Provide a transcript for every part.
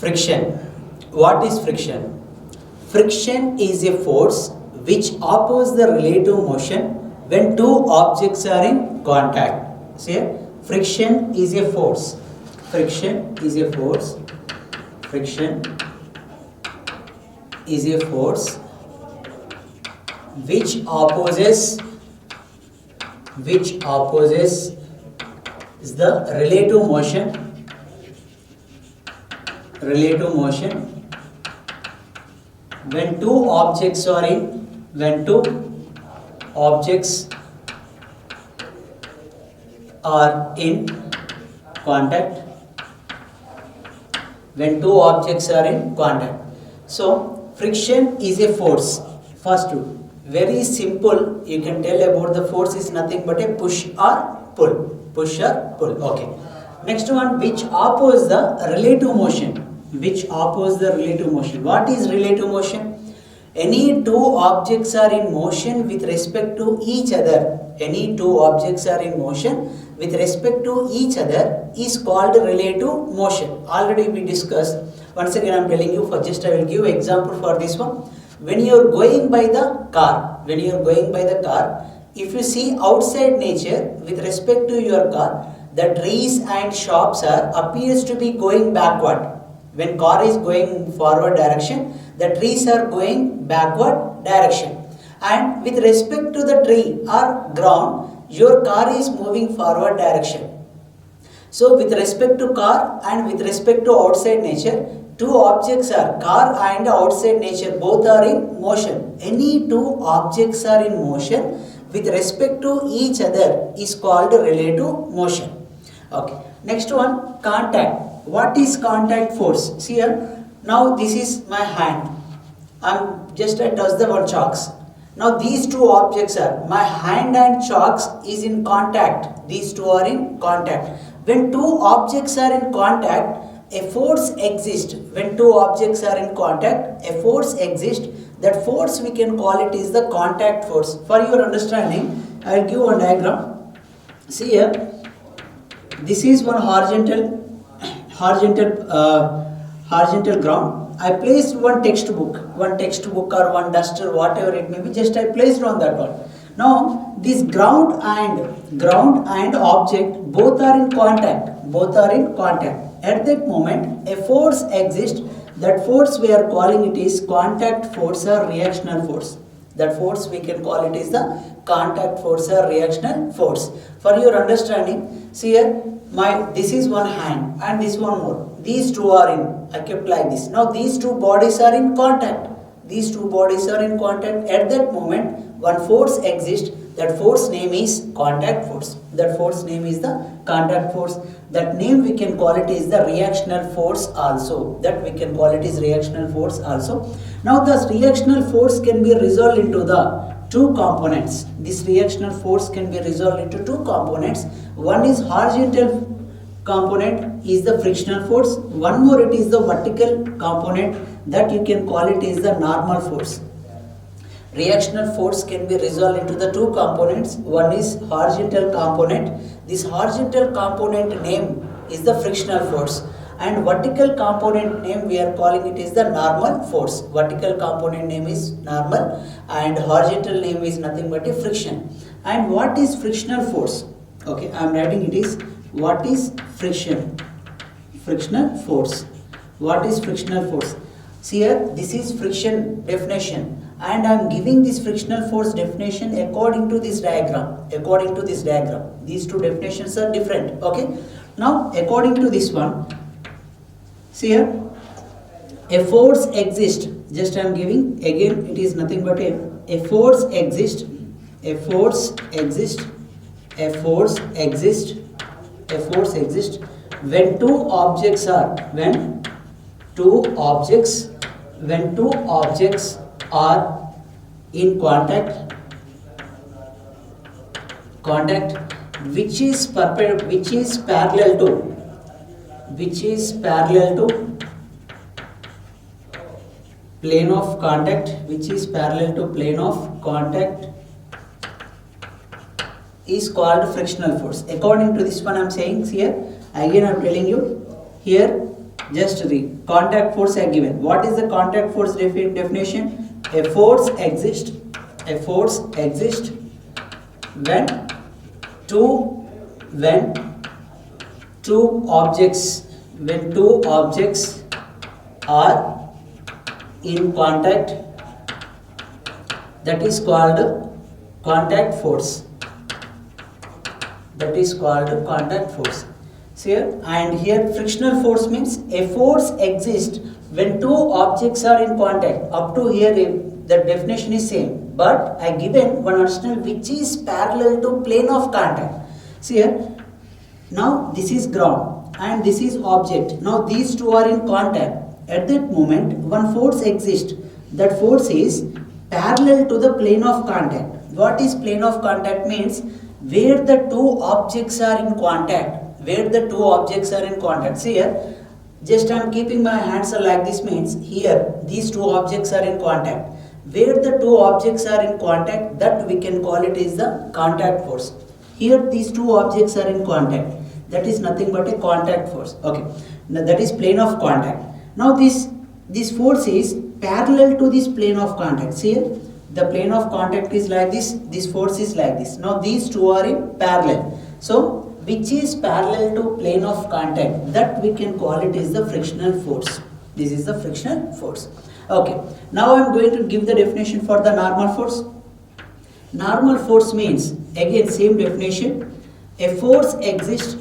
Friction. What is friction? Friction is a force which opposes the relative motion when two objects are in contact. See, friction is a force. Friction is a force. Friction is a force which opposes the relative motion when two objects are in contact. So friction is a force. First, very simple, you can tell about the force is nothing but a push or pull. Okay. Next one, which opposes the relative motion. What is relative motion? Any two objects are in motion with respect to each other. Is called relative motion. Already we discussed. Once again I am telling you, for just I will give example for this one. When you are going by the car, if you see outside nature with respect to your car, the trees and shops appears to be going backward. When car is going forward direction, the trees are going backward direction. And with respect to the tree or ground, your car is moving forward direction. So with respect to car and with respect to outside nature, two objects are car and outside nature, both are in motion. Any two objects are in motion with respect to each other is called relative motion. Okay. Next one, contact. What is contact force? See here, now this is my hand. I touch the one chalks. Now these two objects are, my hand and chalks is in contact. These two are in contact. When two objects are in contact, a force exists. That force we can call it is the contact force. For your understanding, I will give one diagram. See here, this is one horizontal ground. I placed one textbook or one duster, whatever it may be, just I placed on that one. Now this ground and object both are in contact. At that moment a force exists. That force we are calling it is contact force or reactional force. That force we can call it is the contact force or reactional force. For your understanding, see here, this is one hand and this one more. These two are in, I kept like this. Now these two bodies are in contact. At that moment, one force exists. That force name is contact force. That name we can call it is the reactional force also. Now this reactional force can be resolved into the two components. One is horizontal component is the frictional force. One more, it is the vertical component, that you can call it is the normal force. Reactional force can be resolved into the two components. One is horizontal component. This horizontal component name is the frictional force, and vertical component name we are calling it is the normal force. Vertical component name is normal and horizontal name is nothing but a friction. And what is frictional force? Okay, I am writing it is, what is friction? Frictional force. What is frictional force? See here, this is friction definition, and I am giving this frictional force definition according to this diagram. These two definitions are different. Okay. Now according to this one, see here, a force exists. Just I am giving again, it is nothing but a force exists. When two objects are in contact which is parallel to plane of contact, is called frictional force. According to this one I am saying here, again I am telling you here, Just read. Contact force are given. What is the contact force definition? A force exists. A force exists when two objects are in contact. That is called contact force. That is called contact force. See here, and here frictional force means a force exists when two objects are in contact. Up to here the definition is same, but I given one additional which is parallel to plane of contact. See here, now this is ground and this is object. Now these two are in contact. At that moment one force exists. That force is parallel to the plane of contact. What is plane of contact means? Where the two objects are in contact. Where the two objects are in contact. See here, just I am keeping my hands like this means here these two objects are in contact. Where the two objects are in contact, that we can call it is the contact force. Here these two objects are in contact. That is nothing but a contact force. Okay, now that is plane of contact. Now this force is parallel to this plane of contact. See here, the plane of contact is like this force is like this. Now these two are in parallel. So which is parallel to plane of contact, that we can call it is the frictional force. This is the frictional force. Okay, now I am going to give the definition for the normal force. Normal force means, again same definition, a force exists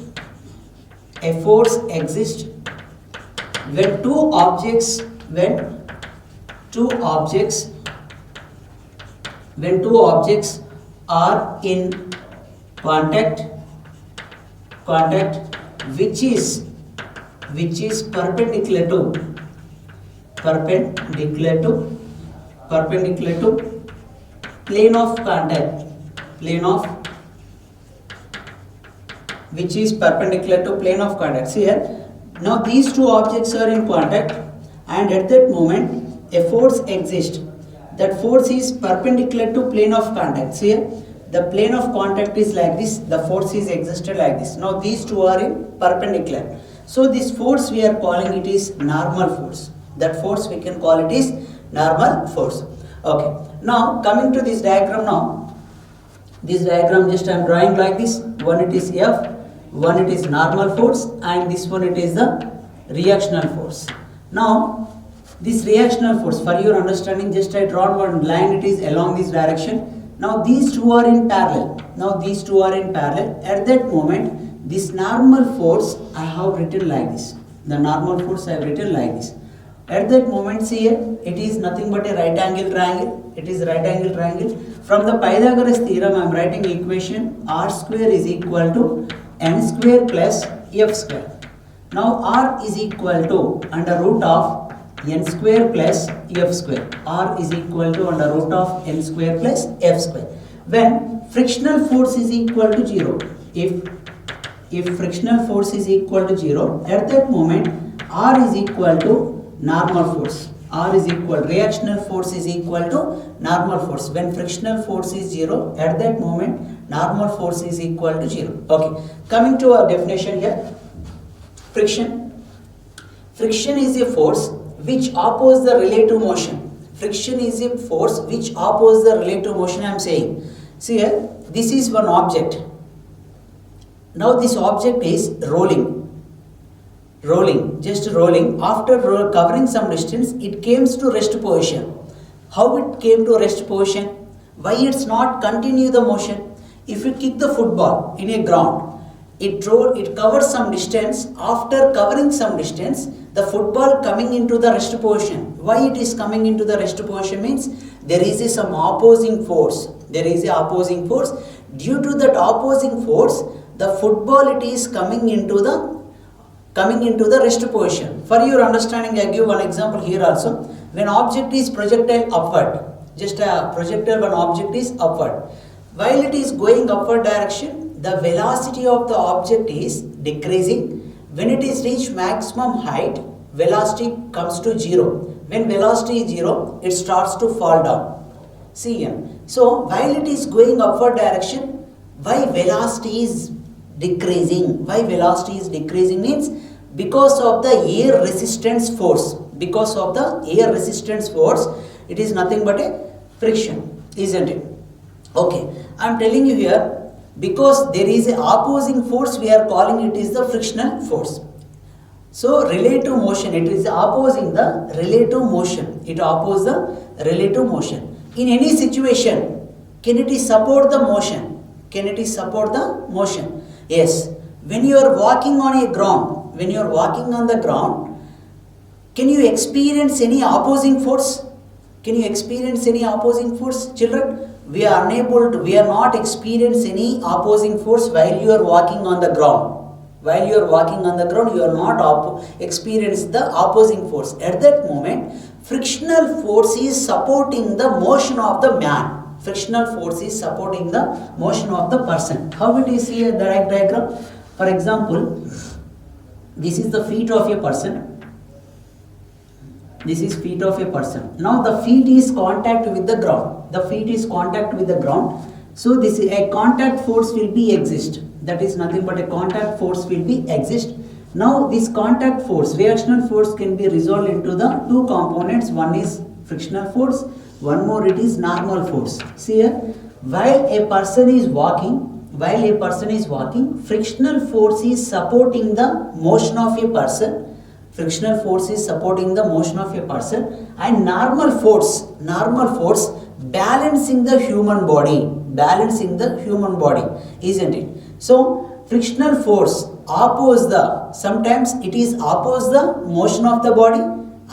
when two objects are in contact which is perpendicular to plane of contact, which is perpendicular to plane of contact. See here, now these two objects are in contact and at that moment a force exists. That force is perpendicular to plane of contact. See here, the plane of contact is like this, the force is existed like this. Now these two are in perpendicular. So this force we are calling it is normal force. That force we can call it is normal force. Okay. Now coming to this diagram now. This diagram just I am drawing like this. One it is F, one it is normal force and this one it is the reactional force. Now this reactional force, for your understanding, just I drawn one line, it is along this direction. Now these two are in parallel. At that moment, this normal force I have written like this. The normal force I have written like this. At that moment, see here, it is nothing but a right angle triangle. It is right angle triangle. From the Pythagoras theorem, I am writing equation R square is equal to n square plus f square. Now R is equal to under root of n square plus f square. R is equal to under root of n square plus f square. When frictional force is equal to 0, if frictional force is equal to 0, at that moment R is equal to normal force. Reactional force is equal to normal force. When frictional force is 0, at that moment normal force is equal to 0. Okay, coming to our definition here. Friction is a force which opposes the relative motion. Friction is a force which opposes the relative motion, I am saying. See here, this is one object. Now this object is rolling. After covering some distance, it came to rest position. How it came to rest position? Why it's not continue the motion? If you kick the football in a ground, it covers some distance. After covering some distance, the football coming into the rest position. Why it is coming into the rest position means there is some opposing force. Due to that opposing force, the football it is coming into the rest position. For your understanding, I give one example here also. When object is projectile upward, just a projectile when object is upward, while it is going upward direction, the velocity of the object is decreasing. When it is reached maximum height, velocity comes to 0. When velocity is 0, it starts to fall down. See here. So while it is going upward direction, why velocity is decreasing? Why velocity is decreasing means because of the air resistance force. Because of the air resistance force, it is nothing but a friction, isn't it? Okay, I am telling you here, because there is a opposing force, we are calling it is the frictional force. So relative motion, it is opposing the relative motion. It opposes the relative motion. In any situation, can it support the motion? Can it support the motion? Yes. When you are walking on a ground, when you are walking on the ground, can you experience any opposing force? Can you experience any opposing force, children? We are unable to, we are not experience any opposing force while you are walking on the ground. While you are walking on the ground, you are not experience the opposing force. At that moment, frictional force is supporting the motion of the man. Frictional force is supporting the motion of the person. How it is here, the diagram? For example, this is the feet of a person. This is feet of a person. Now the feet is contact with the ground. The feet is contact with the ground. So this a contact force will be exist. That is nothing but a contact force will be exist. Now this contact force, reactional force, can be resolved into the two components. One is frictional force. One more, it is normal force. See here, while a person is walking, frictional force is supporting the motion of a person. Frictional force is supporting the motion of a person, and normal force balancing the human body, isn't it? So frictional force sometimes it is oppose the motion of the body,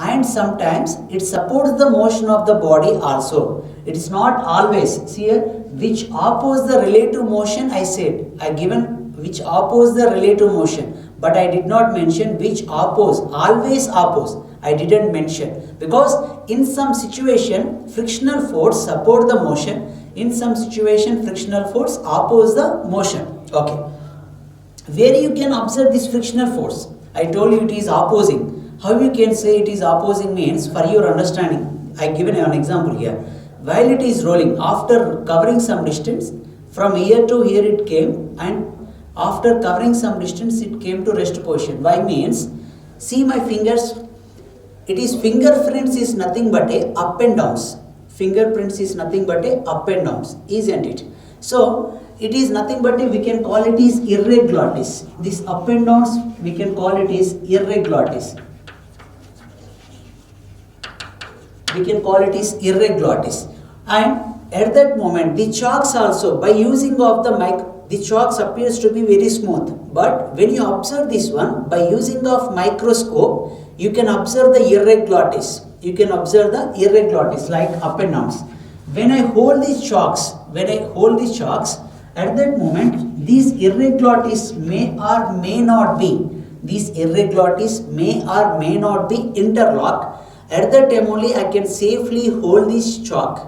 and sometimes it supports the motion of the body also. It is not always. See here, which oppose the relative motion, I said, I given which oppose the relative motion. But I did not mention which oppose, always oppose. I didn't mention, because in some situation frictional force support the motion, in some situation frictional force oppose the motion. Okay, where you can observe this frictional force? I told you it is opposing. How you can say it is opposing means, for your understanding, I given an example here. While it is rolling, after covering some distance, from here to here it came, and after covering some distance it came to rest position. Why means, see my fingers, it is fingerprints is nothing but a up and downs. Fingerprints is nothing but a up and downs, isn't it? So it is nothing but a, we can call it is irregularities. This up and downs we can call it is irregularities. We can call it is irregularities. And at that moment the chalks also, by using of the the chalks appears to be very smooth, but when you observe this one, by using of microscope, you can observe the irregularities. You can observe the irregularities like up and downs. When I hold these chalks, at that moment, these irregularities may or may not be. These irregularities may or may not be interlocked. At that time only I can safely hold this chalk.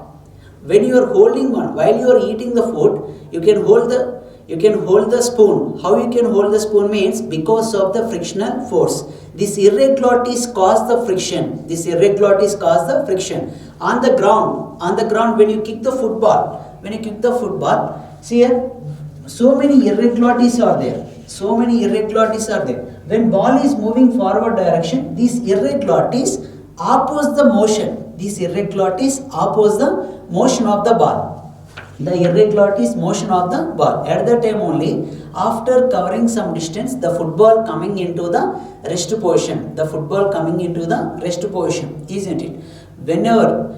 When you are holding one, while you are eating the food, you can hold the spoon. How you can hold the spoon means, because of the frictional force. This irregularities cause the friction. On the ground, when you kick the football, see here, so many irregularities are there. When ball is moving forward direction, these irregularities oppose the motion. Motion of the ball. The irregularities motion of the ball. At that time only, after covering some distance, the football coming into the rest position. Isn't it? Whenever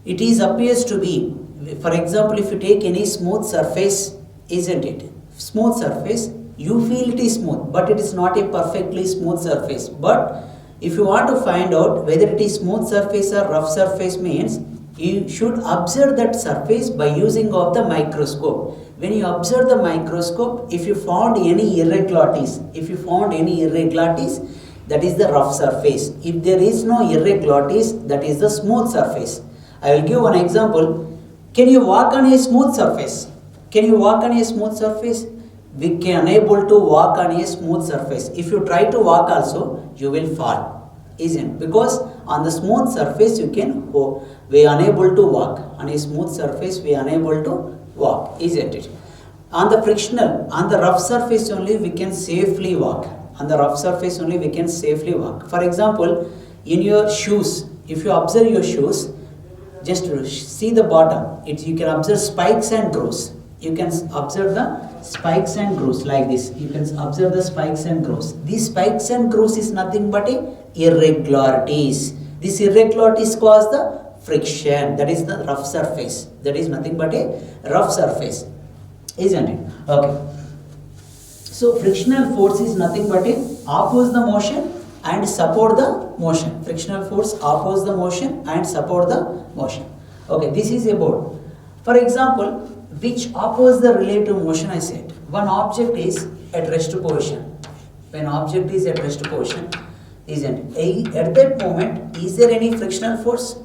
it is appears to be, for example, if you take any smooth surface, isn't it? Smooth surface, you feel it is smooth, but it is not a perfectly smooth surface. But if you want to find out whether it is smooth surface or rough surface means, you should observe that surface by using of the microscope. When you observe the microscope, if you found any irregularities, that is the rough surface. If there is no irregularities, that is the smooth surface. I will give one example. Can you walk on a smooth surface? We can unable to walk on a smooth surface. If you try to walk also, you will fall, isn't? Because on the smooth surface we are unable to walk. On a smooth surface we are unable to walk, isn't it? On the rough surface only we can safely walk. On the rough surface only we can safely walk. For example, in your shoes, if you observe your shoes, just see the bottom. You can observe spikes and grooves. You can observe the spikes and grooves like this. You can observe the spikes and grooves. These spikes and grooves is nothing but irregularities. These irregularities cause the friction. That is the rough surface. That is nothing but a rough surface, isn't it? Okay. So frictional force is nothing but oppose the motion and support the motion. Frictional force oppose the motion and support the motion. Okay, this is about, for example, which oppose the relative motion. I said one object is at rest position. When object is at rest position, isn't at that moment, is there any frictional force?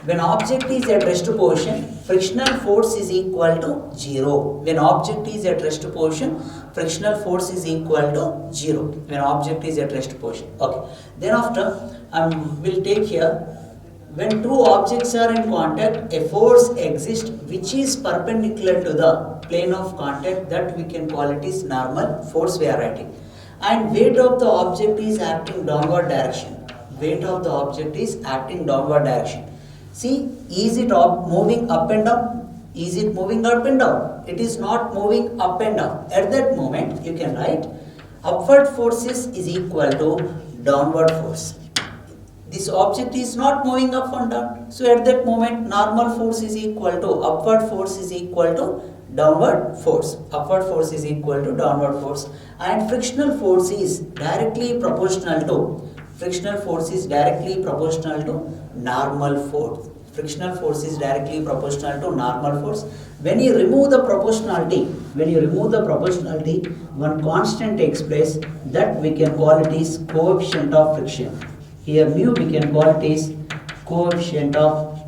When object is at rest position, frictional force is equal to 0. When object is at rest position, frictional force is equal to 0. When object is at rest position. Okay. Then after, we'll take here, when two objects are in contact, a force exists which is perpendicular to the plane of contact, that we can call it is normal force we are writing. And weight of the object is acting downward direction. Weight of the object is acting downward direction. See, is it moving up and down? Is it moving up and down? It is not moving up and down. At that moment, you can write upward forces is equal to downward force. This object is not moving up and down. So at that moment, normal force is equal to upward force is equal to downward force. Upward force is equal to downward force. And frictional force is directly proportional to normal force. Frictional force is directly proportional to normal force. When you remove the proportionality, one constant takes place, that we can call it is coefficient of friction. Here mu we can call it is coefficient of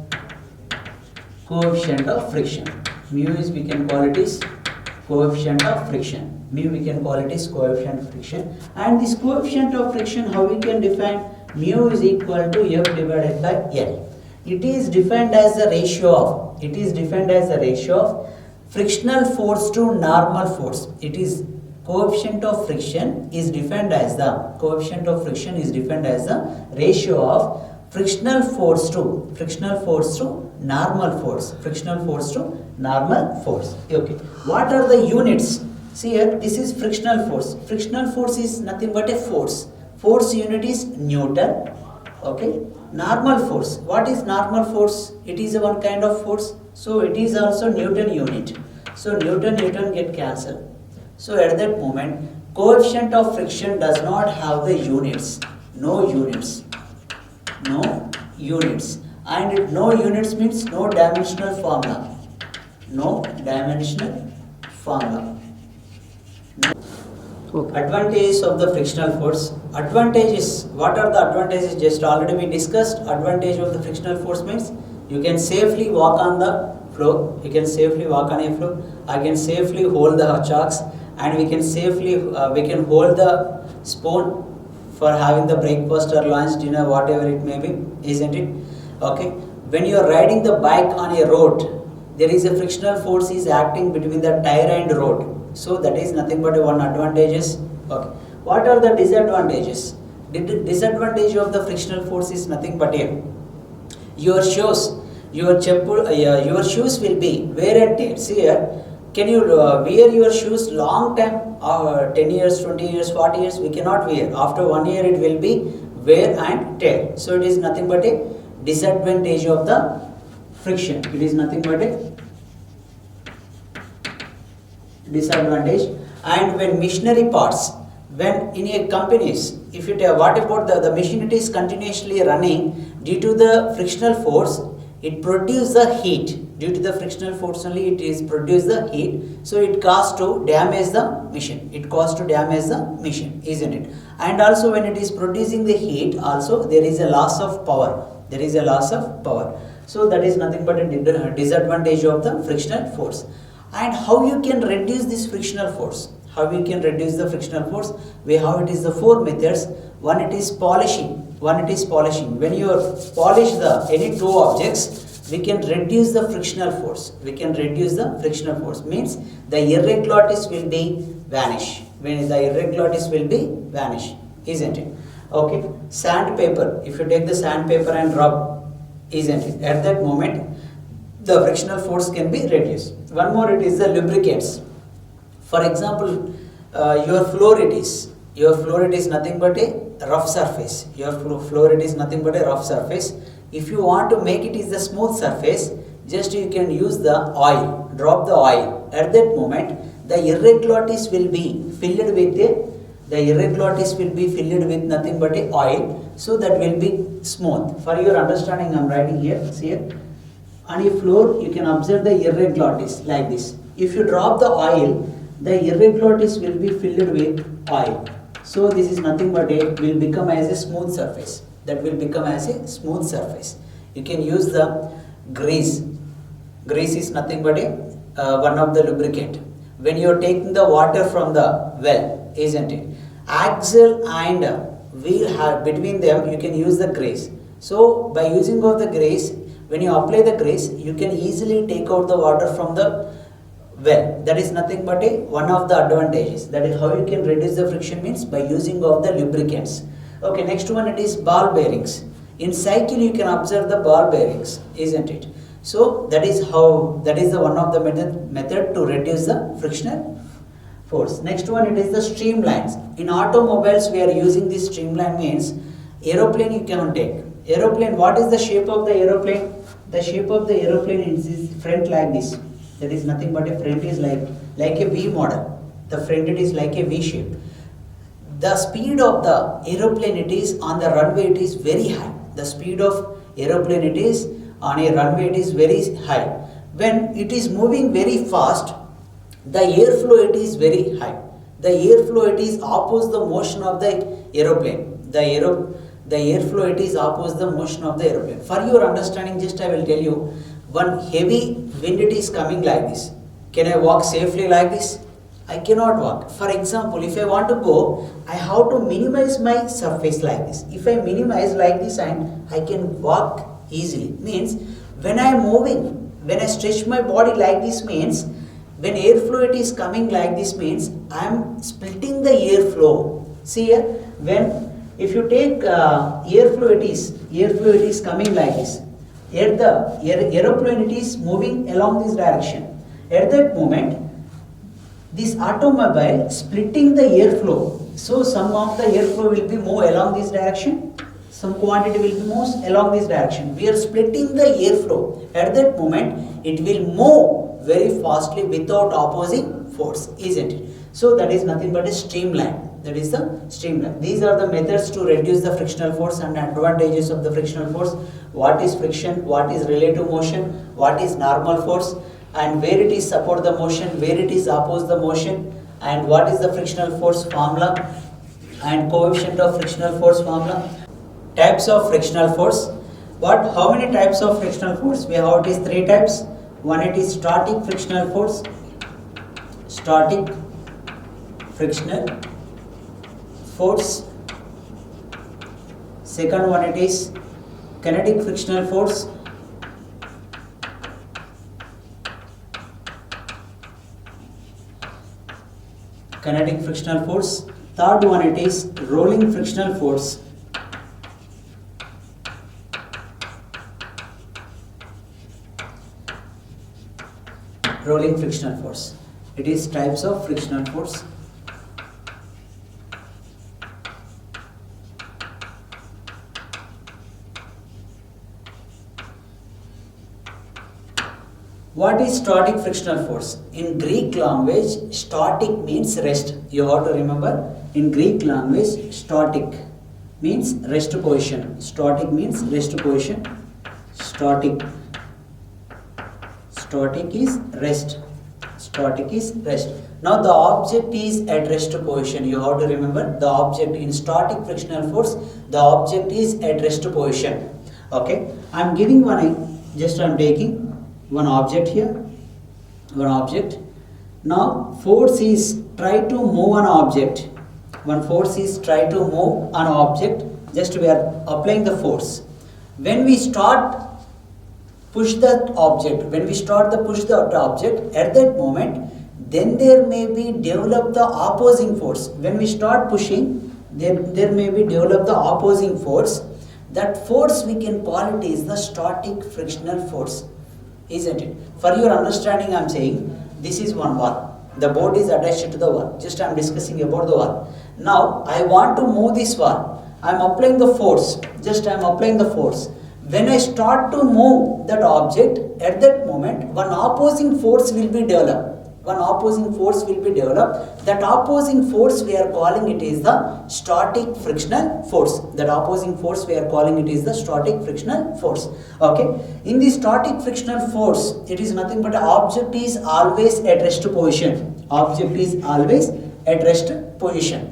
friction. Mu is we can call it is coefficient of friction. Mu we can call it is coefficient of friction. And this coefficient of friction, how we can define? Mu is equal to F divided by L. It is defined as the ratio of frictional force to normal force. It is coefficient of friction is defined as the ratio of frictional force to normal force. Okay. What are the units? See here, this is frictional force. Frictional force is nothing but a force. Force unit is Newton. Okay. Normal force. What is normal force? It is one kind of force. So it is also Newton unit. So Newton get cancelled. So at that moment, coefficient of friction does not have the units. No units. And no units means no dimensional formula. Okay. Advantages of the frictional force. Advantages. What are the advantages? Just already we discussed. Advantage of the frictional force means you can safely walk on the floor. I can safely hold the chalks, and we can hold the spoon for having the breakfast or lunch, dinner, whatever it may be, isn't it? Okay. When you are riding the bike on a road, there is a frictional force is acting between the tire and road. So that is nothing but one advantages. Okay. What are the disadvantages? Disadvantage of the frictional force is nothing but your shoes will be wear and tear. See here, can you wear your shoes long time? 10 years, 20 years, 40 years, we cannot wear. After 1 year it will be wear and tear. So it is nothing but a disadvantage of the friction. It is nothing but a disadvantage. And when machinery parts, when in a companies, if it what about the machinery is continuously running, due to the frictional force, it produces the heat. Due to the frictional force only it is produce the heat. So it causes to damage the machine. Isn't it? And also when it is producing the heat, also there is a loss of power. So that is nothing but a disadvantage of the frictional force. And how you can reduce this frictional force? How you can reduce the frictional force? We have it is the 4 methods. One it is polishing. When you polish any two objects, we can reduce the frictional force. Means the irregularities will be vanish. when the irregularities will be vanish, isn't it? Okay, sandpaper, if you take the sandpaper and rub, isn't it? At that moment, the frictional force can be reduced. One more, it is the lubricants. For example, your floor it is nothing but a rough surface. Your floor it is nothing but a rough surface. If you want to make it is the smooth surface, just you can use the oil, drop the oil. At that moment, the irregularities will be filled with nothing but a oil, so that will be smooth. For your understanding, I am writing here, see here. On a floor, you can observe the irregularities like this. If you drop the oil, the irregularities will be filled with oil. So this is nothing but will become as a smooth surface. That will become as a smooth surface. You can use the grease. Grease is nothing but one of the lubricant. When you are taking the water from the well, isn't it? Axle and wheel have between them, you can use the grease. So by using of the grease, when you apply the grease, you can easily take out the water from the well. That is nothing but one of the advantages. That is how you can reduce the friction, means by using of the lubricants. Okay, next one, it is ball bearings. In cycle you can observe the ball bearings, isn't it? So that is the one of the method to reduce the frictional force. Next one, it is the streamlines. In automobiles we are using this streamline, means aeroplane you can take. Aeroplane, what is the shape of the aeroplane? The shape of the aeroplane is front like this. That is nothing but a front is like a V model. The front it is like a V shape. The speed of the aeroplane it is on the runway it is very high. The speed of aeroplane it is on a runway it is very high. When it is moving very fast, the airflow it is very high. The airflow it is oppose the motion of the aeroplane. The airflow it is oppose the motion of the aeroplane. For your understanding, just I will tell you, one heavy wind it is coming like this. Can I walk safely like this? I cannot walk. For example, if I want to go, I have to minimize my surface like this. If I minimize like this, and I can walk easily. Means when I am moving, when I stretch my body like this, means when airflow it is coming like this, means I am splitting the airflow. See here, if you take airflow it is coming like this. At the aeroplane it is moving along this direction. At that moment, this automobile splitting the airflow. So some of the airflow will be move along this direction, some quantity will be moved along this direction. We are splitting the airflow. At that moment, it will move very fastly without opposing force, isn't it? So that is nothing but a streamline. That is the streamline. These are the methods to reduce the frictional force and advantages of the frictional force. What is friction? What is relative motion? What is normal force? And where it is support the motion, where it is oppose the motion, and what is the frictional force formula and coefficient of frictional force formula. Types of frictional force. How many types of frictional force? We have, it is 3 types. One, it is static frictional force. Static frictional force. Second one, it is kinetic frictional force. Kinetic frictional force. Third one, it is rolling frictional force. Rolling frictional force. It is types of frictional force. What is static frictional force? In Greek language, static means rest. You have to remember, in Greek language, static means rest position. Static means rest position. Static is rest. Static is rest. Now the object is at rest position. You have to remember, the object in static frictional force, the object is at rest position. Okay, I am giving one, just I am taking one object here, one object. Now force is try to move an object. One force is try to move an object. Just we are applying the force. When we start push that object, when we start the push the object, at that moment then there may be develop the opposing force. When we start pushing, there may be develop the opposing force. That force we can call it is the static frictional force, isn't it? For your understanding, I am saying this is one wall. The board is attached to the wall. Just I am discussing about the wall. Now I want to move this wall. I am applying the force. Just I am applying the force. When I start to move that object, at that moment, one opposing force will be developed. One opposing force will be developed. That opposing force we are calling it is the static frictional force. That opposing force we are calling it is the static frictional force. Okay. In the static frictional force, it is nothing but object is always at rest position. Object is always at rest position.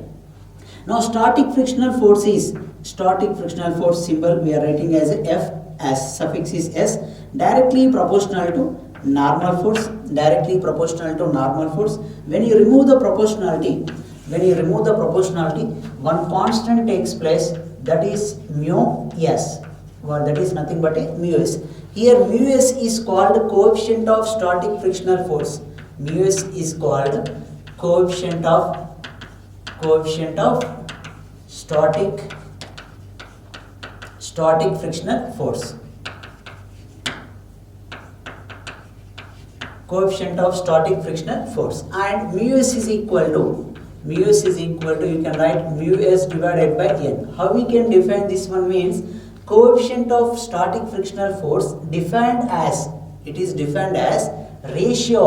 Now static frictional force is static frictional force symbol we are writing as a F, as suffix is S, directly proportional to normal force, directly proportional to normal force. When you remove the proportionality, one constant takes place, that is mu s. Well, that is nothing but a mu s. Here mu s is called coefficient of static frictional force. Mu s is called coefficient of static frictional force. Coefficient of static frictional force, and mu s is equal to, you can write mu s divided by n. How we can define this one means coefficient of static frictional force defined as, it is defined as ratio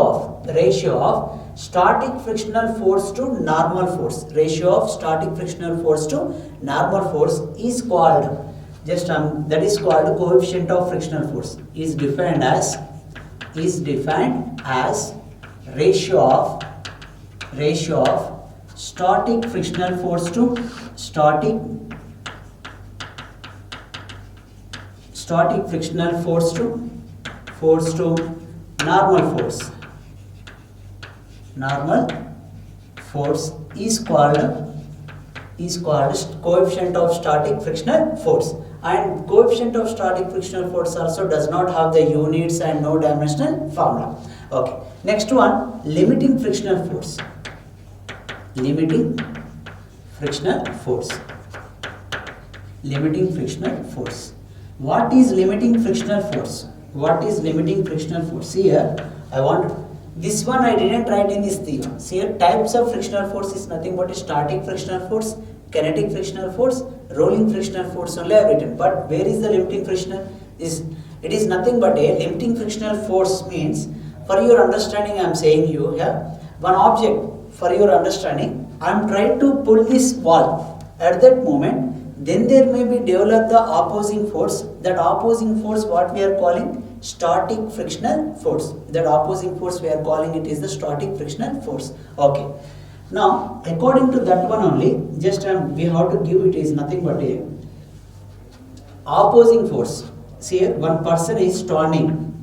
of static frictional force to normal force. Ratio of static frictional force to normal force is called, that is called coefficient of frictional force, is defined as ratio of static frictional force to static frictional force to normal force. Normal force is called coefficient of static frictional force. And coefficient of static frictional force also does not have the units and no dimensional formula. Okay. Next one, limiting frictional force. Limiting frictional force. Limiting frictional force. What is limiting frictional force? What is limiting frictional force? Here, I want, this one I didn't write in this theorem. See here, types of frictional force is nothing but a static frictional force, kinetic frictional force, rolling frictional force only I have written. But where is the limiting frictional? It is nothing but a limiting frictional force means, for your understanding I am saying you here, one object, for your understanding, I am trying to pull this wall. At that moment, then there may be developed the opposing force. That opposing force what we are calling static frictional force. That opposing force we are calling it is the static frictional force. Okay. Now, according to that one only, just we have to give it is nothing but a opposing force. See here, one person is standing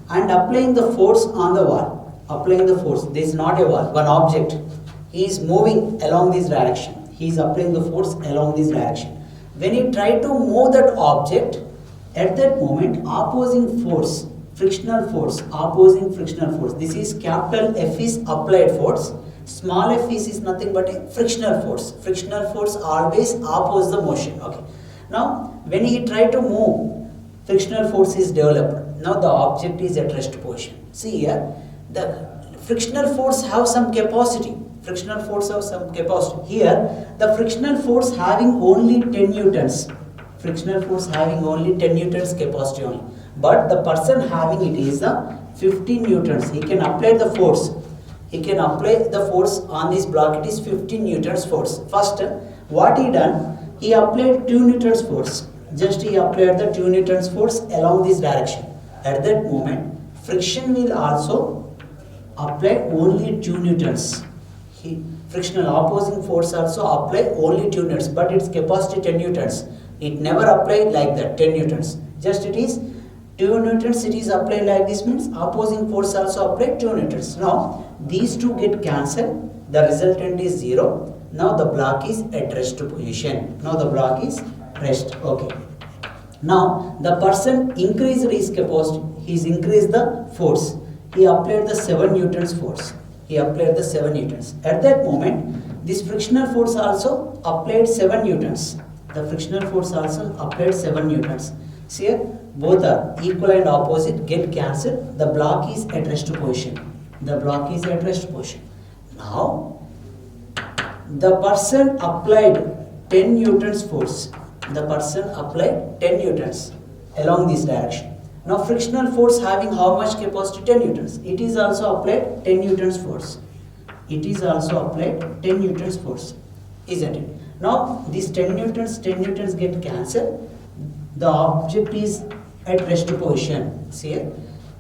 and applying the force on the wall. Applying the force. This is not a wall, one object. He is moving along this direction. He is applying the force along this direction. When he try to move that object, at that moment, opposing force, frictional force, opposing frictional force. This is capital F is applied force. Small f is nothing but a frictional force. Frictional force always opposes the motion. Okay. Now, when he try to move, frictional force is developed. Now the object is at rest position. See here, the frictional force have some capacity. Frictional force have some capacity. Here, the frictional force having only 10 newtons. Frictional force having only 10 newtons capacity only. But the person having it is 15 newtons. He can apply the force. He can apply the force on this block. It is 15 newtons force. First, what he done? He applied 2 newtons force. Just he applied the 2 newtons force along this direction. At that moment, friction will also apply only 2 newtons. Frictional opposing force also apply only 2 newtons, but its capacity 10 newtons. It never applied like that 10 newtons. Just it is 2 newtons. It is applied like this means opposing force also applied 2 newtons. Now these two get cancelled. The resultant is 0. Now the block is at rest position. Now the block is rest. Okay. Now the person increased his capacity. He's increased the force. he applied the 7 newtons force. He applied the 7 newtons. At that moment, this frictional force also applied 7 newtons. The frictional force also applied 7 newtons. See here, both are equal and opposite, get cancelled. The block is at rest position. The block is at rest position. Now, the person applied 10 newtons force. The person applied 10 newtons along this direction. Now frictional force having how much capacity? 10 newtons. It is also applied 10 newtons force. It is also applied 10 newtons force, isn't it? Now these 10 newtons get cancelled. The object is at rest position. See here.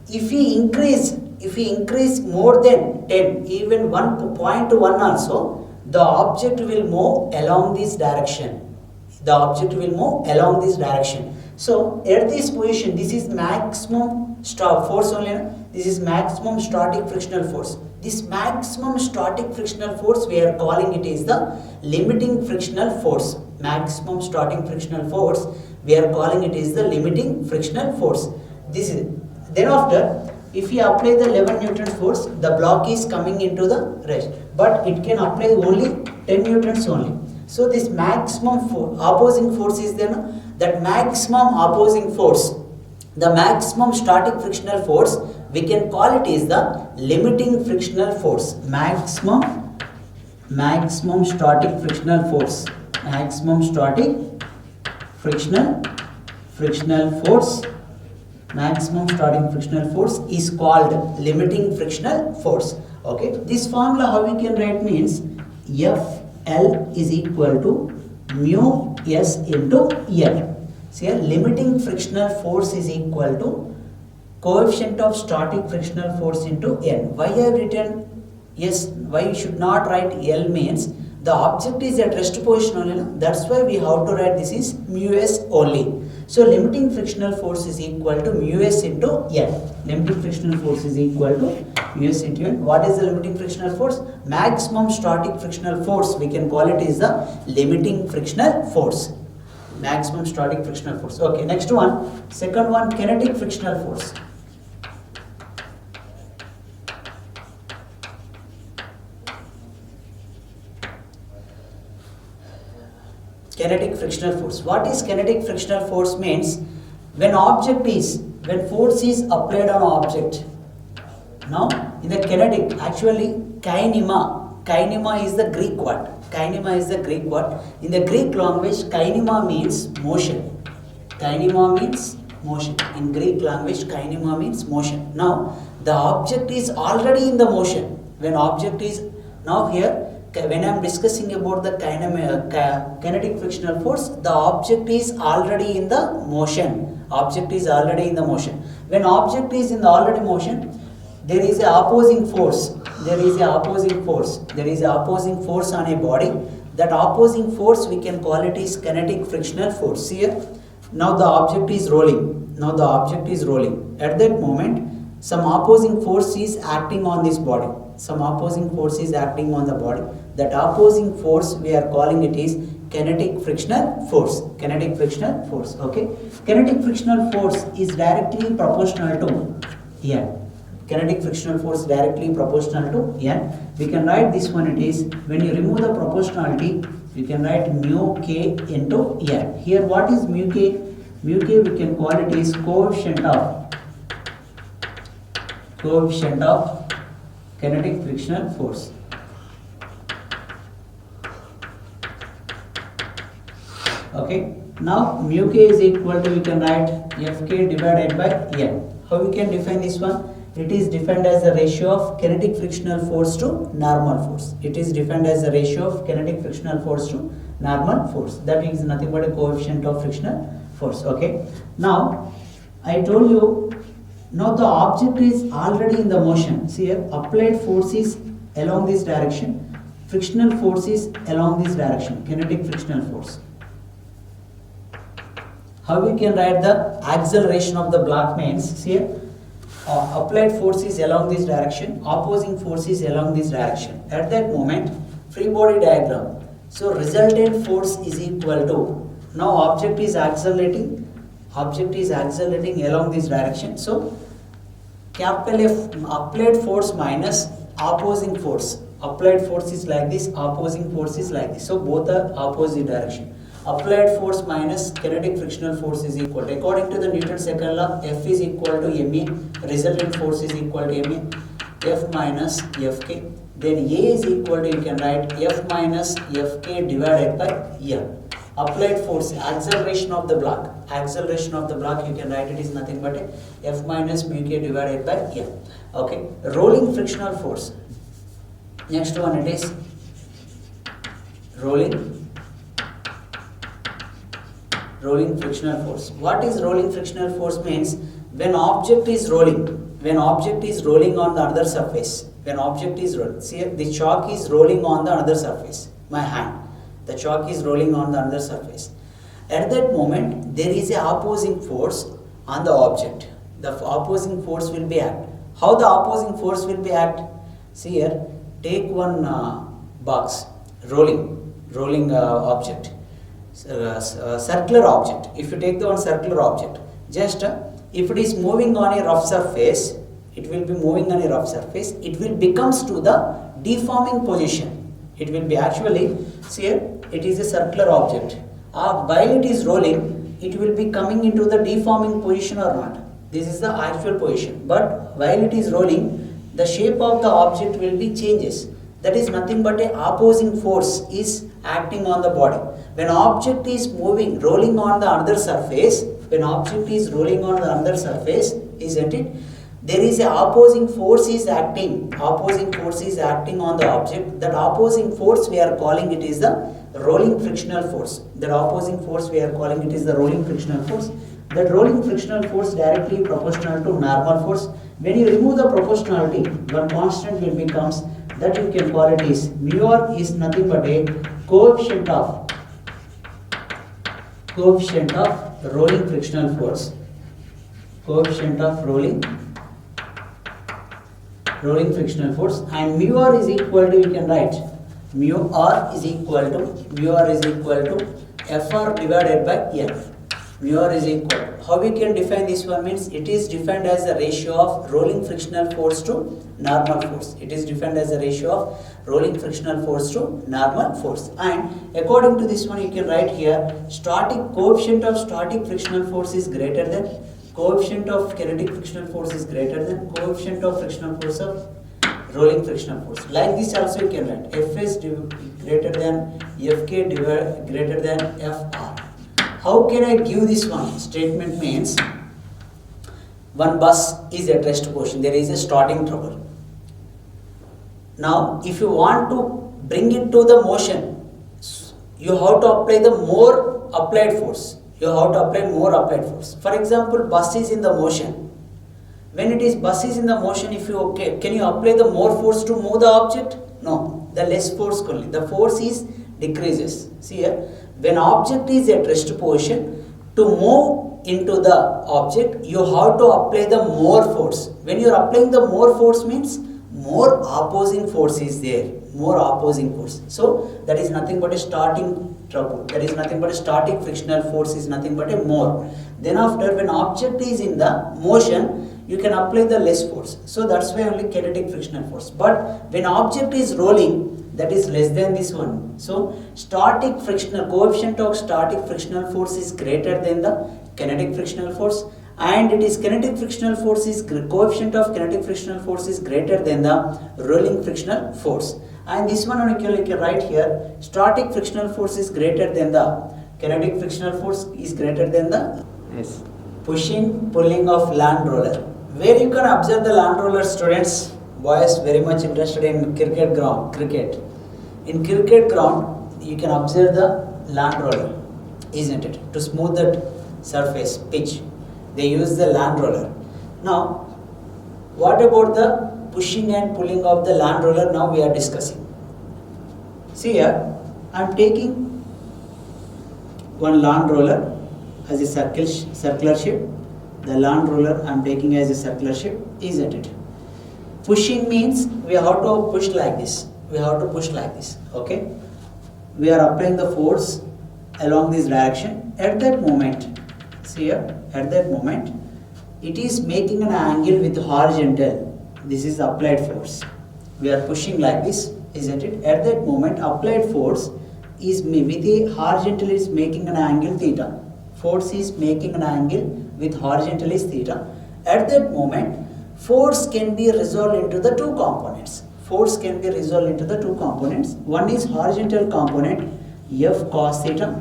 If we increase more than 10, even 1.1 also, the object will move along this direction. The object will move along this direction. So at this position, this is maximum force only. This is maximum static frictional force. This maximum static frictional force, we are calling it is the limiting frictional force. Maximum static frictional force, we are calling it is the limiting frictional force. This is then after, if you apply the 11 newton force, the block is coming into the rest, but it can apply only 10 newtons only. So this maximum opposing force is there. That maximum opposing force, the maximum static frictional force, we can call it is the limiting frictional force. Maximum static frictional force. Maximum static frictional force. Maximum static frictional force is called limiting frictional force. Okay. This formula how we can write means FL is equal to mu S into L. See here, limiting frictional force is equal to coefficient of static frictional force into N. Why I have written S? Why you should not write L means the object is at rest position only. No? That's why we have to write this is mu S only. So limiting frictional force is equal to mu S into N. Limiting frictional force is equal to mu S into N. What is the limiting frictional force? Maximum static frictional force, we can call it is the limiting frictional force. Maximum static frictional force. Okay, next one, second one, kinetic frictional force. Kinetic frictional force. What is kinetic frictional force means? When force is applied on object. Now, in the kinetic, actually, kinema is the Greek word. Kinema is the Greek word. In the Greek language, kinema means motion. Kinema means motion. In Greek language, kinema means motion. Now, the object is already in the motion. When object is, now here, when I am discussing about the kinetic frictional force, the object is already in the motion. Object is already in the motion. When object is in the already motion, there is a opposing force. There is a opposing force. There is a opposing force on a body. That opposing force we can call it is kinetic frictional force. Here, now the object is rolling. Now the object is rolling. At that moment, some opposing force is acting on this body. Some opposing force is acting on the body. That opposing force we are calling it is kinetic frictional force. Kinetic frictional force. Okay. Kinetic frictional force is directly proportional to N. Kinetic frictional force directly proportional to N. We can write this one, it is when you remove the proportionality, you can write mu k into N. Here what is mu k? Mu k we can call it is coefficient of kinetic frictional force. Okay. Now mu k is equal to, we can write Fk divided by N. How we can define this one? It is defined as the ratio of kinetic frictional force to normal force. It is defined as the ratio of kinetic frictional force to normal force. That is nothing but a coefficient of frictional force. Okay. Now, I told you, now the object is already in the motion. See here, applied force is along this direction. Frictional force is along this direction. Kinetic frictional force. How we can write the acceleration of the block means, see here, applied force is along this direction, opposing force is along this direction. At that moment, free body diagram. So resultant force is equal to, now object is accelerating along this direction. So capital F, applied force minus opposing force. Applied force is like this, opposing force is like this. So both are opposite direction. Applied force minus kinetic frictional force is equal to, according to the Newton's second law, F is equal to ME, resultant force is equal to ME, F minus Fk. Then A is equal to, you can write F minus Fk divided by M. Applied force, acceleration of the block. Acceleration of the block, you can write it is nothing but F minus mu k divided by M. Okay. Rolling frictional force. Next one it is rolling frictional force. What is rolling frictional force means? When object is rolling on the other surface, when object is rolling, see the chalk is rolling on the other surface, my hand, the chalk is rolling on the other surface. At that moment, there is a opposing force on the object. The opposing force will be act. How the opposing force will be act? See here, take one box, rolling object. Circular object. If you take the one circular object, just if it is moving on a rough surface, it will be moving on a rough surface. It will becomes to the deforming position. It will be actually, see here, it is a circular object. While it is rolling, it will be coming into the deforming position or not. This is the actual position. But while it is rolling, the shape of the object will be changes. That is nothing but a opposing force is acting on the body. When object is moving, rolling on the other surface, isn't it? There is a opposing force is acting. Opposing force is acting on the object. That opposing force we are calling it is the rolling frictional force. That opposing force we are calling it is the rolling frictional force. That rolling frictional force directly proportional to normal force. When you remove the proportionality, one constant will becomes, that you can call it is mu r is nothing but a coefficient of rolling frictional force. Coefficient of rolling frictional force, and mu r is equal to, you can write mu r is equal to Fr divided by N. Mu r is equal. How we can define this one means, it is defined as the ratio of rolling frictional force to normal force. It is defined as the ratio of rolling frictional force to normal force. And according to this one, you can write here, coefficient of static frictional force is greater than coefficient of kinetic frictional force is greater than coefficient of frictional force of rolling frictional force. Like this also you can write Fs greater than Fk greater than Fr. How can I give this one? Statement means, one bus is at rest position, there is a starting trouble. Now if you want to bring it to the motion, you have to apply the more applied force. For example, bus is in the motion. When it is bus is in the motion, if you can you apply the more force to move the object? No, the less force only. The force is decreases. See here, when object is at rest position, to move into the object, you have to apply the more force. When you are applying the more force means more opposing force is there. So that is nothing but a starting trouble. That is nothing but a static frictional force is nothing but a more. Then after, when object is in the motion, you can apply the less force. So that's why only kinetic frictional force. But when object is rolling, that is less than this one. So coefficient of static frictional force is greater than the kinetic frictional force, and it is coefficient of kinetic frictional force is greater than the rolling frictional force. And this one you can write here, static frictional force is greater than the kinetic frictional force is greater than the pushing, pulling of land roller. Where you can observe the land roller, students, boys very much interested in cricket ground. In cricket ground, you can observe the land roller, isn't it? To smooth that surface, pitch, they use the land roller. Now, what about the pushing and pulling of the land roller? Now we are discussing. See here, I am taking one land roller as a circular shape. The land roller I am taking as a circular shape, isn't it? Pushing means we have to push like this. Okay? We are applying the force along this direction. At that moment, see here, it is making an angle with horizontal. This is applied force. We are pushing like this, isn't it? At that moment, applied force is with a horizontal is making an angle theta. Force is making an angle with horizontal is theta. At that moment, force can be resolved into the two components. Force can be resolved into the two components. One is horizontal component, F cos theta.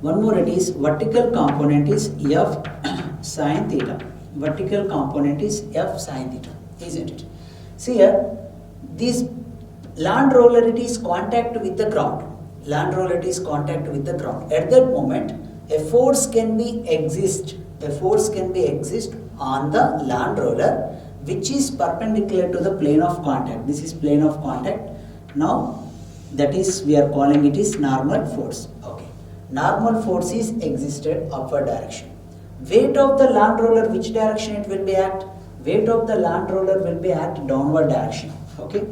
One more, it is vertical component is F sin theta. Vertical component is F sin theta, isn't it? See here, this land roller, it is contact with the ground. Land roller, it is contact with the ground. At that moment, a force can be exist. A force can be exist on the land roller, which is perpendicular to the plane of contact. This is plane of contact. Now, that is, we are calling it is normal force. Okay. Normal force is existed upward direction. Weight of the land roller, which direction it will be act? Weight of the land roller will be act downward direction. Okay.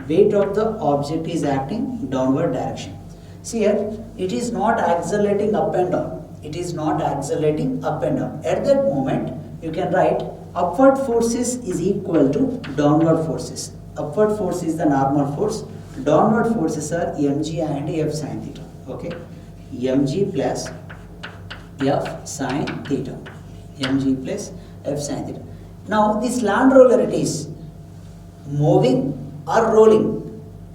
Weight of the object is acting downward direction. See here, it is not accelerating up and down. It is not accelerating up and down. At that moment, you can write upward forces is equal to downward forces. Upward force is the normal force. Downward forces are mg and f sin theta. Okay, mg plus f sin theta. Mg plus f sin theta. Now this land roller, it is moving or rolling.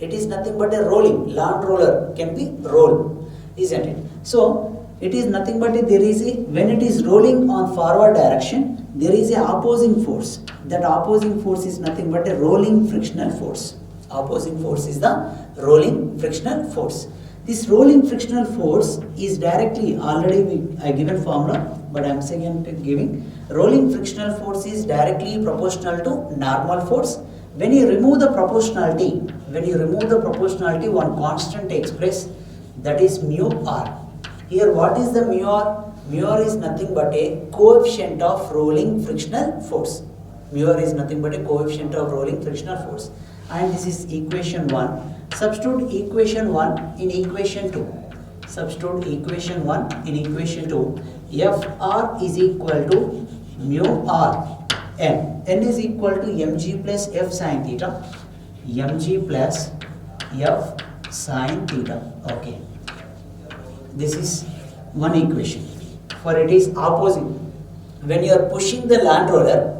It is nothing but a rolling. Land roller can be roll, isn't it? So it is nothing but there is a, when it is rolling on forward direction, there is a opposing force. That opposing force is nothing but a rolling frictional force. Opposing force is the rolling frictional force. This rolling frictional force is directly, already I given formula, but I am saying giving. Rolling frictional force is directly proportional to normal force. When you remove the proportionality, one constant takes place, that is mu r. Here what is the mu r? Mu r is nothing but a coefficient of rolling frictional force. Mu r is nothing but a coefficient of rolling frictional force. And this is equation 1. Substitute equation 1 in equation 2. Substitute equation 1 in equation 2. Fr is equal to mu r. N is equal to mg plus f sin theta. Mg plus f sin theta. Okay. This is one equation. For it is opposing. When you are pushing the land roller,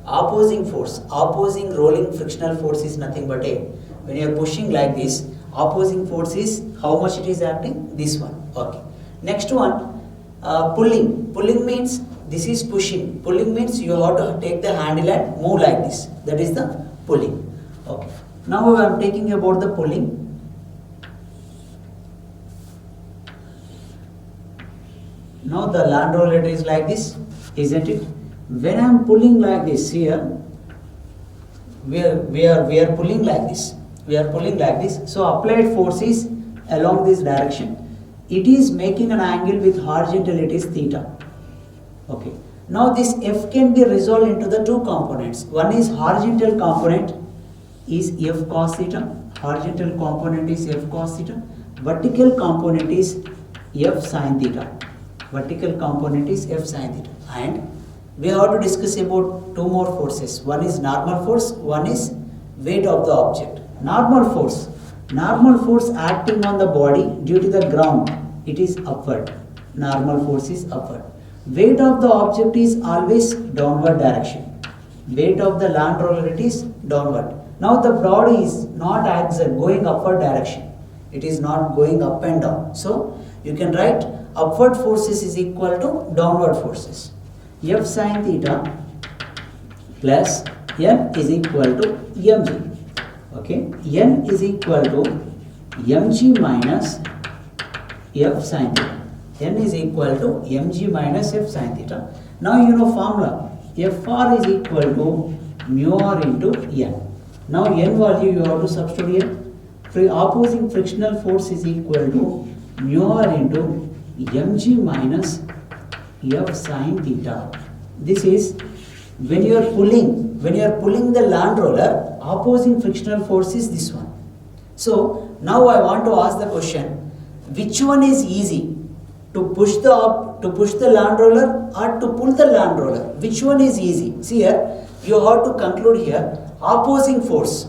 opposing force, opposing rolling frictional force is nothing but a. When you are pushing like this, opposing force is how much it is acting? This one. Okay. Next one, pulling. Pulling means this is pushing. Pulling means you have to take the handle and move like this. That is the pulling. Okay. Now I am taking about the pulling. Now the land roller is like this, isn't it? When I am pulling like this here, we are pulling like this. We are pulling like this. So applied force is along this direction. It is making an angle with horizontal, it is theta. Okay. Now this F can be resolved into the two components. One is horizontal component is F cos theta. Horizontal component is F cos theta. Vertical component is F sin theta. Vertical component is F sin theta. And we have to discuss about two more forces. One is normal force, one is weight of the object. Normal force acting on the body due to the ground, it is upward. Normal force is upward. Weight of the object is always downward direction. Weight of the land roller, it is downward. Now the body is not going upward direction. It is not going up and down. So you can write upward forces is equal to downward forces. F sin theta plus N is equal to mg. Okay, N is equal to mg minus F sin theta. N is equal to mg minus F sin theta. Now you know formula. Fr is equal to mu r into N. Now N value you have to substitute here. Opposing frictional force is equal to mu r into mg minus F sin theta. This is when you are pulling the land roller, opposing frictional force is this one. So now I want to ask the question, which one is easy? to push the land roller or to pull the land roller. Which one is easy? See here, you have to conclude here opposing force.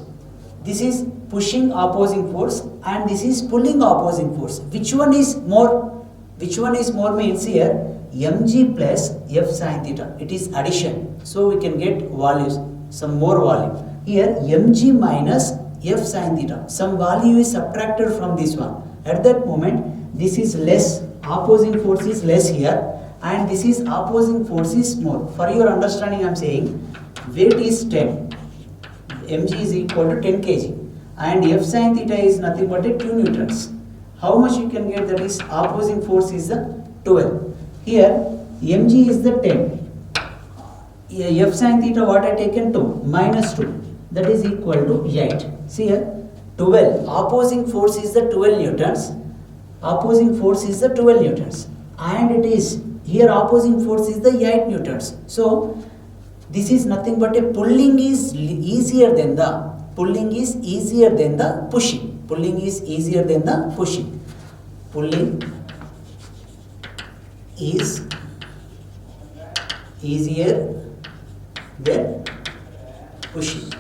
This is pushing opposing force and this is pulling opposing force. Which one is more? Which one is more means here mg plus f sin theta. It is addition. So we can get values, some more value. Here mg minus f sin theta. Some value is subtracted from this one. At that moment, this is less. Opposing force is less here and this is opposing force is more. For your understanding, I am saying weight is 10. Mg is equal to 10 kg and f sin theta is nothing but 2 newtons. How much you can get? That is opposing force is the 12. Here mg is the 10. F sin theta what I taken 2 minus 2, that is equal to 8. See here 12. Opposing force is the 12 newtons. Opposing force is the 12 newtons and it is here opposing force is the 8 newtons. So this is nothing but a pulling is easier than the pushing. Pulling is easier than the pushing. Pulling is easier than pushing.